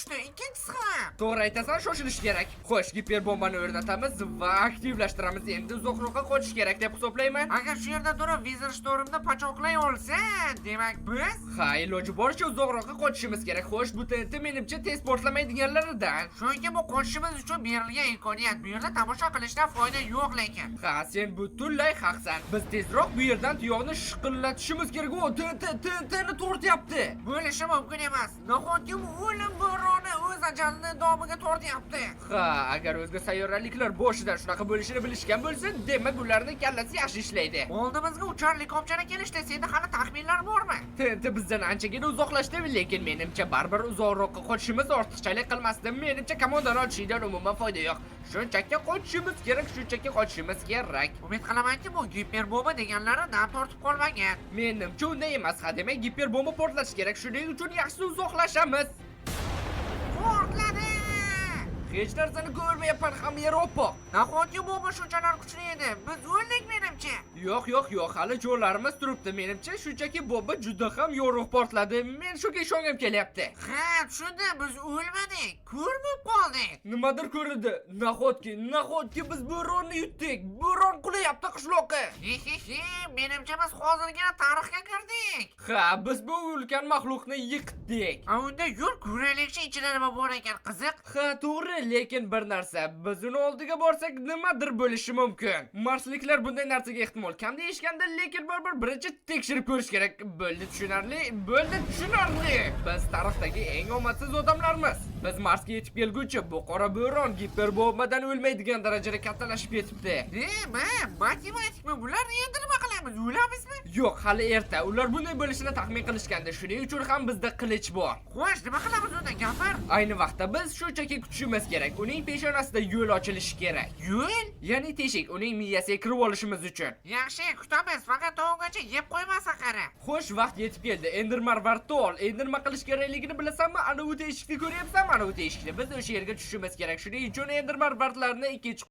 tushdi, ikkinchisi ham. To'g'ri aytasan, shoshilish kerak. Xo'sh, giperbombani o'rnatamiz va aktivlashtiramiz. Endi uzoqroqqa qochish kerak deb hisoblayman. Agar shu yerda turib Wizard Stormni pachoqlay olsa, demak biz Ha, iloji boricha uzoqroqqa qochishimiz kerak. Xo'sh, bu TNT menimcha tez portlamaydiganlaridan. chunki bu qochishimiz uchun berilgan imkoniyat. Bu yerda tomosha qilishdan foyda yo'q lekin. Ha, sen butunlay haqsan. Biz tezroq bu yerdan tuyoqni shiqillatishimiz kerak. O, TNTni tortyapti. Bo'lishi mumkin emas. Nahotki u o'lim bo'roni o'z ajalini domiga tortyapti. Ha, agar o'zga sayyoraliklar boshidan shunaqa bo'lishini bilishgan bo'lsa, demak ularning kallasi yaxshi ishlaydi. Oldimizga uchar likopchani kelishdi. Senda hali taxminlar bormi? TNT bizdan anchagina uzoqlashdi, lekin menimcha baribir uzoqroqqa qochishimiz ortiqchalik qilmasdi. Menimcha komandani ochishdan umuman foyda yo'q. Shunchaki qochishimiz kerak, shunchaki qochishimiz kerak. Umid qilamanki bu giperbomba deganlari dam tortib qolmagan. Menimcha unday emas. Hademay giperbomba portlatish kerak. Shuning uchun yaxshi uzoqlashamiz. Portladi! Hech narsani ko'rmayapman, hamma yer oppoq. Nahotki bomba shunchalar kuchli edi? Biz o'ldik menimcha. Yo'q, hali jo'rlarimiz turibdi. Menimcha shunchaki bomba juda ham yorug' portladi. Men shunga ishongim kelyapti. Ha, tushundim. Biz o'lmadik. Ko'rib qoldik. Nimadir ko'rildi. Nahotki biz bo'ronni yutdik. Bo'ron qulayapti qishloqqa. Menimcha biz hozirgina tarixga kirdik. Ha, biz bu ulkan maxluqni yiqitdik. Unda yur ko'raylikchi ichida nima bor ekan, qiziq. Ha, to'g'ri, lekin bir narsa, biz uni oldiga borsak nimadir bo'lishi mumkin. Marsliklar bunday narsaga ehtimol kam deyishganda, lekin baribir birinchi tekshirib ko'rish kerak. Bo'ldi tushunarli. Biz tarixdagi eng omadsiz odamlarmiz. Biz Marsga yetib kelguncha bu qora bo'ron giperbombadan o'lmaydigan darajada kattalashib ketibdi. Nima? Matematikmi bular? Endi nima qilamiz? O'lamizmi? Yo'q, hali erta. Ular bunday bo'lishini taxmin qilishgandi. Shuning uchun ham bizda qilich bor. Xo'sh, nima qilamiz unda? Gapir. Ayni vaqtda biz shunchaki kutishimiz kerak. Uning peshonasida yo'l ochilishi kerak. Yo'l? Ya'ni teshik, uning miyasiga kirib olishimiz uchun. Yaxshi, kutamiz. Faqat to'g'gacha yeb qo'ymasa qara. Xo'sh, vaqt yetib keldi. Enderman vartol. Endi nima qilish kerakligini bilasanmi? Ana u teshikni ko'ryapsanmi? Ana u teshikni. Biz o'sha yerga tushishimiz kerak. Shuning uchun Enderman vartlarini ikkinchi